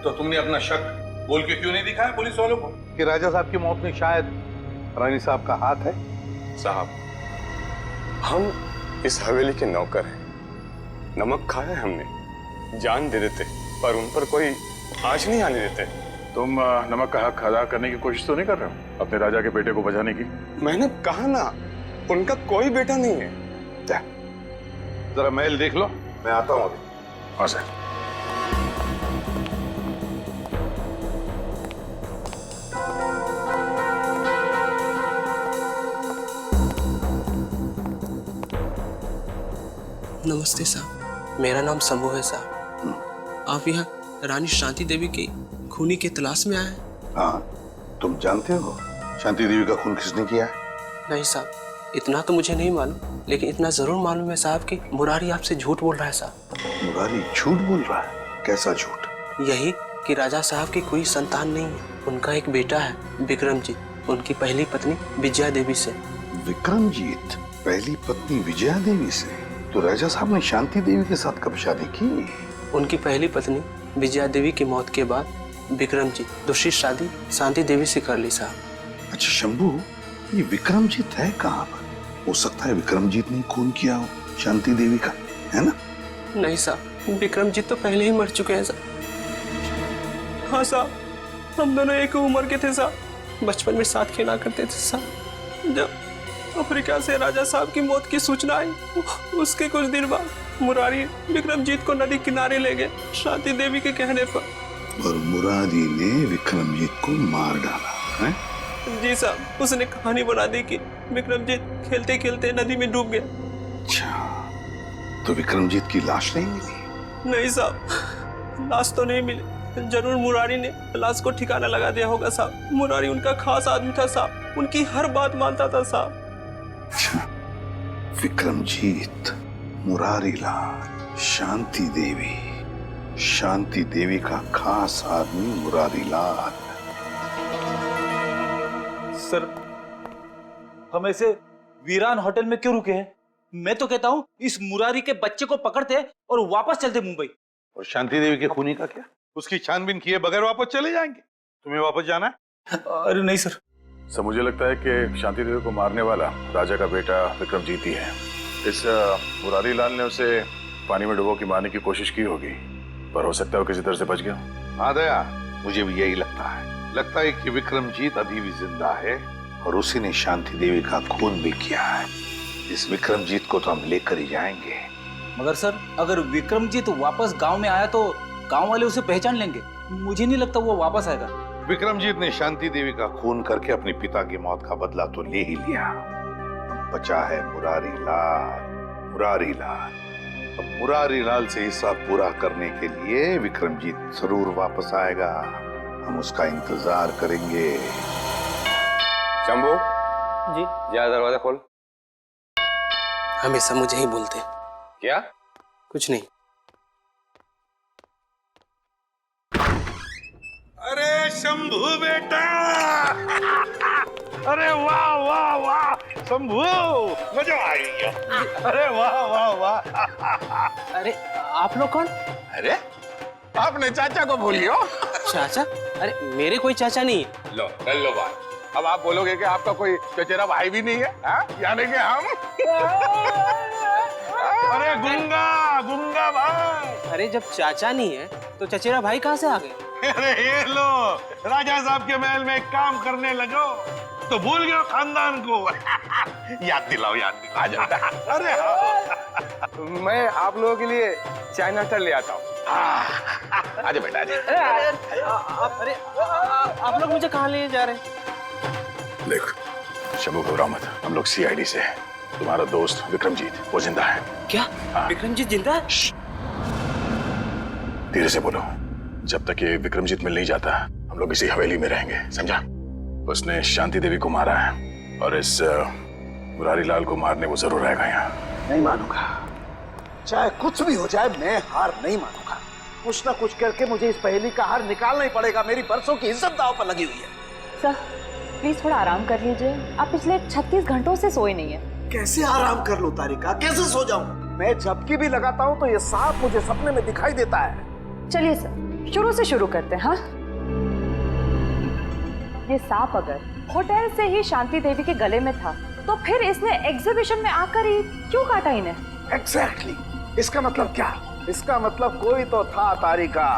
तो तुमने अपना शक बोल के क्यों नहीं दिखाया पुलिस वालों को कि राजा साहब की मौत में शायद रानी साहब का हाथ है? साहब, हम इस हवेली के नौकर हैं। नमक खाया है हमने, जान दे देते, पर उन पर कोई आंच नहीं आने देते। तुम नमक का हक अदा करने की कोशिश तो नहीं कर रहे हो अपने राजा के बेटे को बचाने की? मैंने कहा ना, उनका कोई बेटा नहीं है। जरा महल देख लो, मैं आता हूं अभी। हाँ सर। नमस्ते साहब, मेरा नाम शंभू है साहब। आप यहाँ रानी शांति देवी की खूनी की तलाश में आए हैं? हाँ, तुम जानते हो शांति देवी का खून किसने किया है? नहीं साहब, इतना तो मुझे नहीं मालूम, लेकिन इतना जरूर मालूम है साहब कि मुरारी आपसे झूठ बोल रहा है साहब। मुरारी झूठ बोल रहा है? कैसा झूठ? यही कि राजा साहब की कोई संतान नहीं है, उनका एक बेटा है विक्रमजीत, उनकी पहली पत्नी विजया देवी से। विक्रमजीत? पहली पत्नी विजया देवी से? तो राजा साहब ने शांति देवी के साथ कब शादी की? उनकी पहली पत्नी विजया देवी की मौत के बाद विक्रमजीत दूसरी शादी शांति देवी से कर ली साहब। अच्छा शंभू, ये विक्रमजीत है कहाँ पर? हो सकता है विक्रमजीत ने खून किया हो शांति देवी का, है ना? नहीं साहब, विक्रमजीत तो पहले ही मर चुके हैं साहब। हाँ साहब, हम दोनों एक उम्र के थे साहब, बचपन में साथ खेला करते थे साहब। जब अफ्रीका से राजा साहब की मौत की सूचना आई, उसके कुछ दिन बाद मुरारी विक्रमजीत को नदी किनारे ले गए शांति देवी के कहने पर। और मुरारी ने विक्रमजीत को मार डाला है? जी साहब, उसने कहानी बना दी कि विक्रमजीत खेलते खेलते नदी में डूब गया। अच्छा, तो विक्रमजीत की लाश नहीं मिली? नहीं साहब, लाश तो नहीं मिली। जरूर मुरारी ने लाश को ठिकाना लगा दिया होगा साहब। मुरारी उनका खास आदमी था साहब, उनकी हर बात मानता था साहब। अच्छा, विक्रमजीत, मुरारी लाल, शांति देवी का खास आदमी मुरारी लाल। सर, हम ऐसे वीरान होटल में क्यों रुके हैं? मैं तो कहता हूँ इस मुरारी के बच्चे को पकड़ते और वापस चलते मुंबई। और शांति देवी के खूनी का क्या? उसकी छानबीन किए बगैर वापस चले जाएंगे? तुम्हें वापस जाना है? अरे नहीं सर। सर, मुझे लगता है कि शांति देवी को मारने वाला राजा का बेटा विक्रमजीत ही है। इस मुरारी लाल ने उसे पानी में डुबो के मारने की कोशिश की होगी, पर हो सकता है वो किसी तरह से बच गया। हाँ दया, मुझे भी यही लगता है कि विक्रमजीत अभी भी जिंदा है और उसी ने शांति देवी का खून भी किया है। इस विक्रमजीत को तो हम लेकर ही जाएंगे। मगर सर, अगर विक्रमजीत वापस गांव में आया तो गांव वाले उसे पहचान लेंगे। मुझे नहीं लगता वो वापस आएगा। विक्रमजीत ने शांति देवी का खून करके अपने पिता की मौत का बदला तो ले ही लिया। बचा है मुरारी लाल। अब मुरारी लाल से हिसाब पूरा करने के लिए विक्रमजीत जरूर वापस आएगा। हम उसका इंतजार करेंगे। शंभू जी, जा दरवाजा खोल। हमेशा मुझे ही बोलते। क्या? कुछ नहीं। अरे शंभू बेटा, अरे वाह वाह वाह शंभू, मजा आ गया। अरे वाह वाह वाह। अरे आप लोग कौन? अरे आपने चाचा को भूलियो। चाचा? अरे मेरे कोई चाचा नहीं। लो कर लो बात। अब आप बोलोगे कि आपका कोई चचेरा भाई भी नहीं है, यानी कि हम। अरे गुंगा भाई। अरे जब चाचा नहीं है तो चचेरा भाई कहाँ से आ गए? अरे ये लो, राजा साहब के महल में काम करने लगो तो भूल गए खानदान को। याद दिलाओ आ जाता। अरे मैं आप लोगों के लिए चाय नाश्ता ले आता हूँ। आजा बेटा आजा। अरे आप लोग मुझे कहाँ ले जा रहे हैं? देख शंभू, घबराओ मत, हम लोग सीआईडी से हैं। तुम्हारा दोस्त विक्रमजीत वो जिंदा है। क्या? विक्रमजीत जिंदा है? धीरे से बोलो। जब तक ये विक्रमजीत मिल नहीं जाता हम लोग इसी हवेली में रहेंगे, समझा? उसने शांति देवी को मारा है और इस मुरारी लाल को मारने वो जरूर आएगा यहाँ। नहीं मानूंगा, चाहे कुछ भी हो जाए मैं हार नहीं मानूंगा। कुछ ना कुछ करके मुझे इस पहेली का हार निकालना ही पड़ेगा। मेरी बरसों की इज्जत दांव पर लगी हुई है। सर प्लीज थोड़ा आराम कर लीजिए। आप पिछले 36 घंटों से सोए नहीं है। कैसे आराम कर लूं तारिका, कैसे सो जाऊं? मैं झपकी भी लगाता हूं तो ये सांप मुझे सपने में दिखाई देता है। चलिए सर, शुरू से शुरू करते हैं। हाँ, ये सांप अगर होटल से ही शांति देवी के गले में था तो फिर इसने एग्जीबिशन में आकर ही क्यों काटा इन्हें? एग्जैक्टली। इसका मतलब क्या? इसका मतलब कोई तो था तारिका,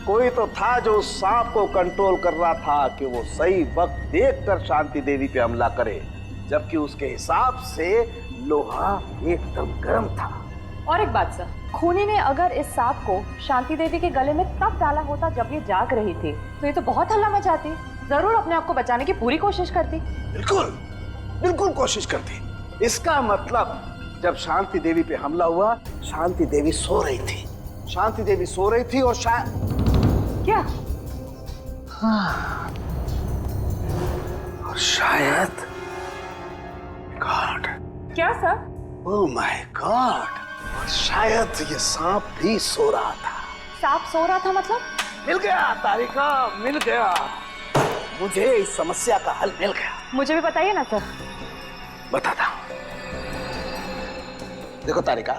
कोई तो था जो उस सांप को कंट्रोल कर रहा था कि वो सही वक्त देखकर शांति देवी पे हमला करे, जबकि उसके हिसाब से लोहा एकदम गर्म था। और एक बात सर, खूनी ने अगर इस सांप को शांति देवी के गले में तब डाला होता जब ये जाग रही थी तो ये तो बहुत हल्ला मचाती, जरूर अपने आप को बचाने की पूरी कोशिश करती। बिल्कुल कोशिश करती। इसका मतलब जब शांति देवी पे हमला हुआ, शांति देवी सो रही थी। शांति देवी सो रही थी और क्या? हाँ, और शायद गॉड। क्या सर? ओह माय गॉड, और शायद ये सांप भी सो रहा था। सांप सो रहा था मतलब? मिल गया तारिका, मिल गया। मुझे इस समस्या का हल मिल गया। मुझे भी बताइए ना सर। बताता हूँ। देखो तारिका,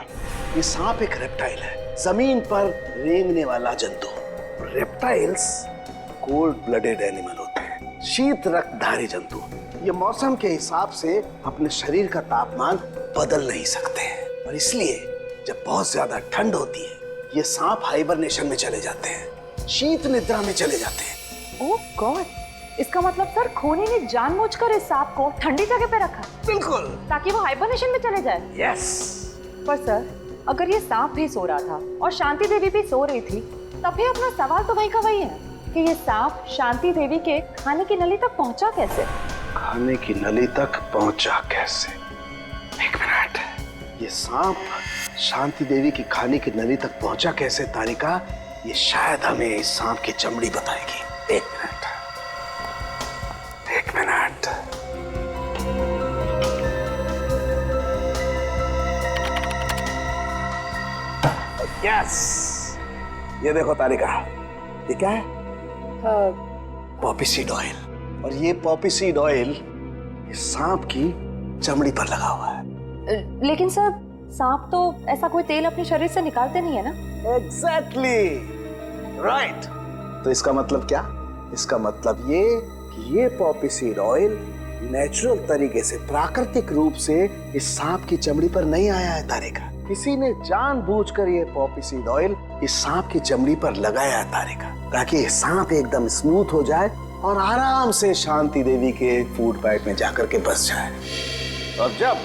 ये सांप एक रेप्टाइल है, जमीन पर रेंगने वाला जंतु। रेप्टाइल्स कोल्ड ब्लडेड एनिमल होते हैं, शीत रक्तधारी जंतु। ये मौसम के हिसाब से अपने शरीर का तापमान बदल नहीं सकते हैं, और इसलिए जब बहुत ज्यादा ठंड होती है ये सांप हाइबरनेशन में चले जाते हैं, शीत निद्रा में चले जाते हैं। ओह गॉड, इसका मतलब सर खोनी ने जानबूझकर इस सांप को ठंडी जगह पे रखा। बिल्कुल, ताकि वो हाइबरनेशन में चले जाए। यस। पर सर, अगर ये सांप भी सो रहा था और शांति देवी भी सो रही थी, तब भी अपना सवाल तो वही का वही है कि ये सांप शांति देवी के खाने की नली तक पहुंचा कैसे? खाने की नली तक पहुंचा कैसे? एक मिनट, ये सांप शांति देवी की खाने की नली तक पहुंचा कैसे तारिका? ये शायद हमें इस सांप की चमड़ी बताएगी। एक मिनट, एक मिनट। यस, ये देखो तारिका, ये क्या है? Poppy seed oil. और ये पॉपी सीड ऑयल इस सांप की चमड़ी पर लगा हुआ है। लेकिन सर, सांप तो ऐसा कोई तेल अपने शरीर से निकालते नहीं है ना? Exactly right. तो इसका मतलब क्या? इसका मतलब ये कि ये पॉपी सीड ऑयल नेचुरल तरीके से, प्राकृतिक रूप से इस सांप की चमड़ी पर नहीं आया है तारिका। किसी ने जानबूझकर ये पॉपी सीड ऑयल इस सांप की चमड़ी पर लगाया है तारिका, ताकि ये सांप एकदम स्मूथ हो जाए और आराम से शांति देवी के फूड पाइप में जाकर के बस जाए। और जब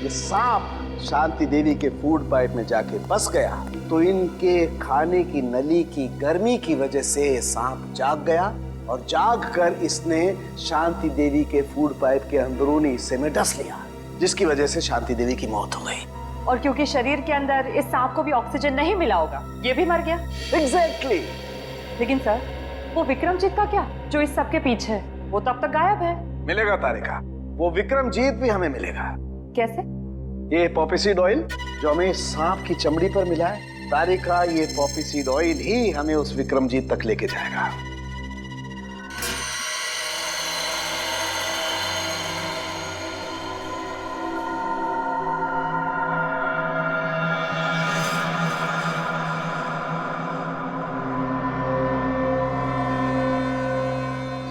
ये सांप शांति देवी के फूड पाइप में जाके बस गया तो इनके खाने की नली की गर्मी की वजह से सांप जाग गया, और जाग कर इसने शांति देवी के फूड पाइप के अंदरूनी हिस्से में डस लिया, जिसकी वजह से शांति देवी की मौत हो गई। और क्योंकि शरीर के अंदर इस सांप को भी ऑक्सीजन नहीं मिला होगा, ये भी मर गया। एग्जैक्टली। लेकिन सर, वो विक्रमजीत का क्या, जो इस सब के पीछे है? वो तो अब तक गायब है। मिलेगा तारिका, वो विक्रमजीत भी हमें मिलेगा। कैसे? ये पॉपी सीड ऑयल जो हमें सांप की चमड़ी पर मिला है तारिका, ये पॉपी सीड ऑयल ही हमें उस विक्रमजीत तक लेके जाएगा।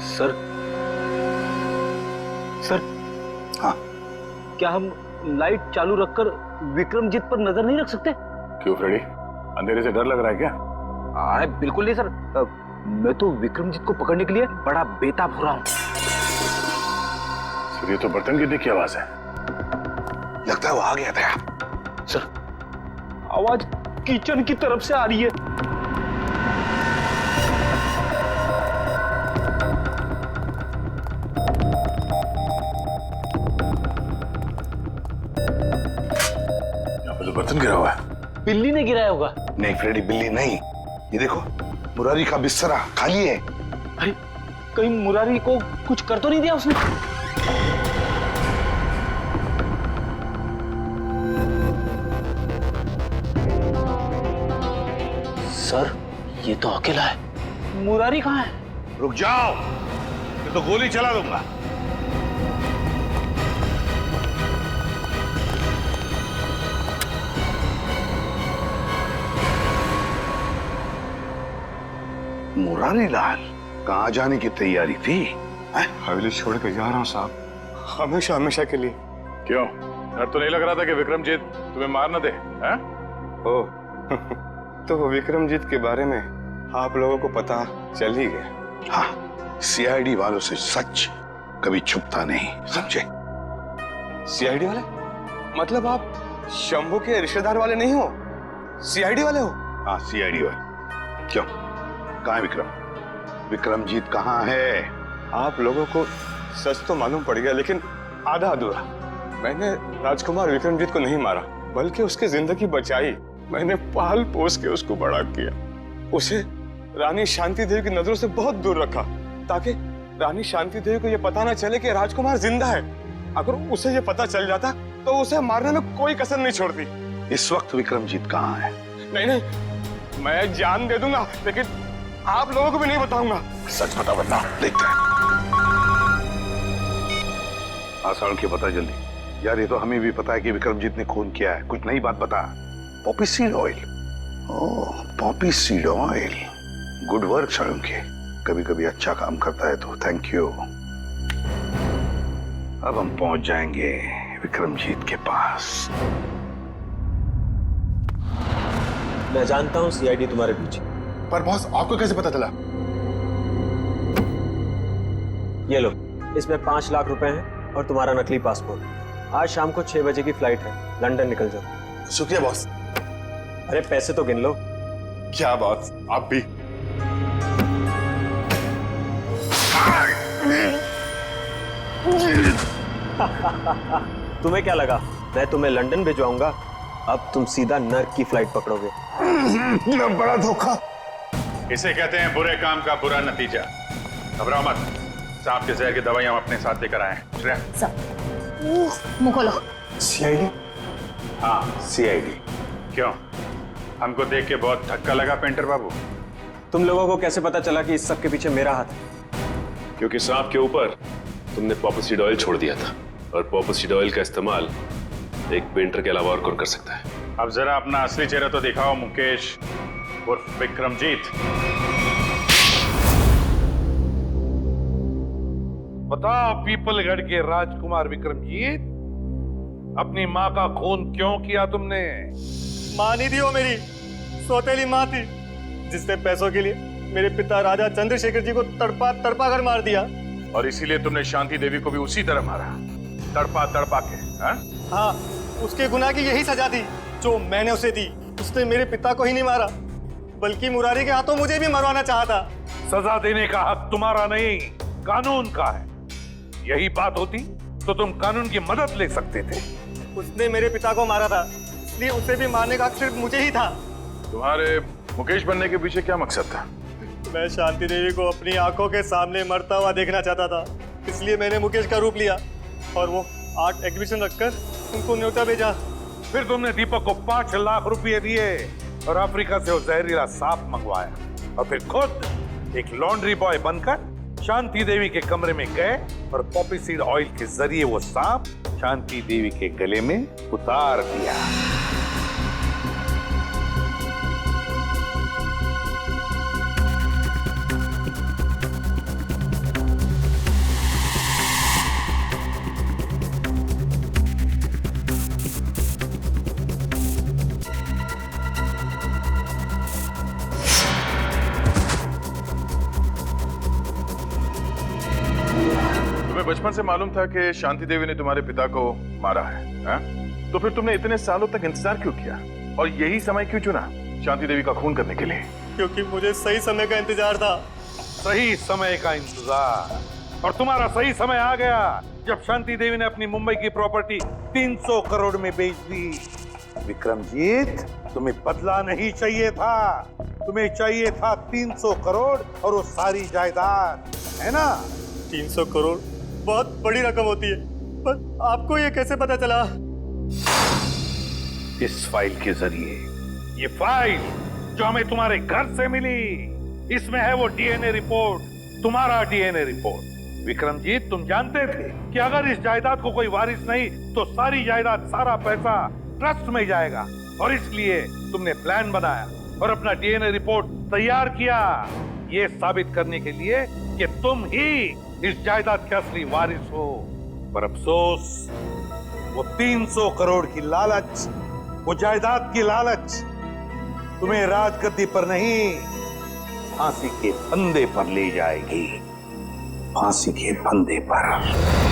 सर, सर, हाँ, क्या हम लाइट चालू रखकर विक्रमजीत पर नजर नहीं रख सकते? क्यों फ्रेडी, अंधेरे से डर लग रहा है क्या? अरे बिल्कुल नहीं सर, मैं तो विक्रमजीत को पकड़ने के लिए बड़ा बेताब हो रहा हूँ। सर, ये तो बर्तन गिरने की आवाज है। लगता है वो आ गया था। सर, आवाज किचन की तरफ से आ रही है। बर्तन गिरा हुआ है। बिल्ली ने गिराया होगा। नहीं फ्रेडी, बिल्ली नहीं। ये देखो, मुरारी का बिस्तरा खाली है। अरे कहीं मुरारी को कुछ कर तो नहीं दिया उसने? सर, ये तो अकेला है। मुरारी कहाँ है? रुक जाओ, ये तो गोली चला दूंगा। मुरारी लाल कहाँ जाने की तैयारी थी? हवेली छोड़ कर जा रहा हूँ साहब, हमेशा हमेशा के लिए। क्यों, डर तो नहीं लग रहा था कि विक्रमजीत तुम्हें मार न दे? ओह तो विक्रमजीत के बारे में आप लोगों को पता चल ही गया। हाँ, सीआईडी वालों से सच कभी छुपता नहीं, समझे? सीआईडी वाले? मतलब आप शंभू के रिश्तेदार वाले नहीं हो, सीआईडी वाले हो? हाँ, सीआईडी वाले। क्यों, कहाँ है विक्रम? विक्रमजीत कहाँ है? आप लोगों को सच तो मालूम पड़ गया, लेकिन आधा अधूरा। मैंने राजकुमार विक्रमजीत को नहीं मारा, बल्कि उसकी जिंदगी बचाई। मैंने पाल पोस के उसको बड़ा किया, उसे रानी शांति देवी की नजरों से बहुत दूर रखा, ताकि रानी शांति देवी को यह पता ना चले कि राजकुमार जिंदा है। अगर उसे यह पता चल जाता तो उसे मारने में कोई कसर नहीं छोड़ती। इस वक्त विक्रमजीत कहाँ है? नहीं नहीं, मैं जान दे दूंगा, लेकिन आप लोगों को भी नहीं बताऊंगा। सच बता, बता देखते हैं। आसाड़ के बता जल्दी। यार ये तो हमें भी पता है कि विक्रमजीत ने खून किया है, कुछ नई बात बता। Poppy seed oil, oh poppy seed oil, good work Shalunkhe, कभी कभी अच्छा काम करता है तो थैंक यू। अब हम पहुंच जाएंगे विक्रमजीत के पास। मैं जानता हूँ सीआईडी तुम्हारे पीछे। पर बॉस आपको कैसे पता चला? ये लो, इसमें 5 लाख रुपए हैं और तुम्हारा नकली पासपोर्ट। आज शाम को 6 बजे की फ्लाइट है, लंदन निकल जाओ। शुक्रिया बॉस। अरे पैसे तो गिन लो। क्या बॉस, आप भी। तुम्हें क्या लगा मैं तुम्हें लंदन भिजवाऊंगा? अब तुम सीधा नर्क की फ्लाइट पकड़ोगे। बड़ा धोखा। इसे कहते हैं बुरे काम का बुरा नतीजा। घबराओ मत, सांप के जहर की दवाई हम अपने साथ लेकर आए हैं। श्रेया, मुंह खोलो। सीआईडी? हाँ सीआईडी। क्यों, हमको देख के बहुत धक्का लगा पेंटर बाबू? तुम लोगों को कैसे पता चला कि इस सब के पीछे मेरा हाथ है? क्योंकि सांप के ऊपर तुमने पॉपी सीड ऑयल छोड़ दिया था, और पॉपी सीड ऑयल का इस्तेमाल एक पेंटर के अलावा और कौन कर सकता है? अब जरा अपना असली चेहरा तो दिखाओ मुकेश उर्फ विक्रमजीत। बताओ पीपलगढ़ के राजकुमार विक्रमजीत, अपनी माँ का खून क्यों किया तुमने? माँ नहीं थी वो, मेरी सौतेली माँ थी, जिसने पैसों के लिए मेरे पिता राजा चंद्रशेखर जी को तड़पा तड़पा कर मार दिया। और इसीलिए तुमने शांति देवी को भी उसी तरह मारा, तड़पा तड़पा के। हाँ, उसके गुनाह की यही सजा थी जो मैंने उसे दी। उसने मेरे पिता को ही नहीं मारा, बल्कि मुरारी के हाथों मुझे भी मरवाना चाहता। सजा देने का हक तुम्हारा नहीं, कानून का है। यही बात होती तो तुम कानून की मदद ले सकते थे। उसने मेरे पिता को मारा था, इसलिए उसे भी मारने का हक सिर्फ मुझे ही था। तुम्हारे मुकेश बनने के पीछे क्या मकसद था? मैं शांति देवी को अपनी आंखों के सामने मरता हुआ देखना चाहता था, इसलिए मैंने मुकेश का रूप लिया और वो आर्ट एग्जीबिशन रखकर उनको न्योता भेजा। फिर तुमने दीपक को 5 लाख रुपए दिए और अफ्रीका से वो जहरीला सांप मंगवाया, और फिर खुद एक लॉन्ड्री बॉय बनकर शांति देवी के कमरे में गए और पॉपी सीड ऑयल के जरिए वो सांप शांति देवी के गले में उतार दिया। बचपन से मालूम था कि शांति देवी ने तुम्हारे पिता को मारा है, हा? तो फिर तुमने इतने सालों तक इंतजार क्यों किया और यही समय क्यों चुना शांति देवी का खून करने के लिए? क्योंकि मुझे सही समय का इंतजार था। सही समय का इंतजार, और तुम्हारा सही समय आ गया जब शांति देवी ने अपनी मुंबई की प्रॉपर्टी 300 करोड़ में बेच दी। विक्रमजीत, तुम्हें बदला नहीं चाहिए था, तुम्हें चाहिए था 300 करोड़ और वो सारी जायदाद, है ना? 300 करोड़ बहुत बड़ी रकम होती है, पर आपको ये कैसे पता चला? इस फाइल के जरिए। ये फाइल जो हमें तुम्हारे घर से मिली, इसमें है वो डीएनए रिपोर्ट, तुम्हारा डीएनए रिपोर्ट। विक्रमजीत, तुम जानते थे कि अगर इस जायदाद को कोई वारिस नहीं तो सारी जायदाद, सारा पैसा ट्रस्ट में जाएगा, और इसलिए तुमने प्लान बनाया और अपना डीएनए रिपोर्ट तैयार किया, ये साबित करने के लिए कि तुम ही इस जायदाद के असली वारिस हो। पर अफसोस, वो 300 करोड़ की लालच, वो जायदाद की लालच तुम्हें राजगद्दी पर नहीं, फांसी के फंदे पर ले जाएगी। फांसी के फंदे पर।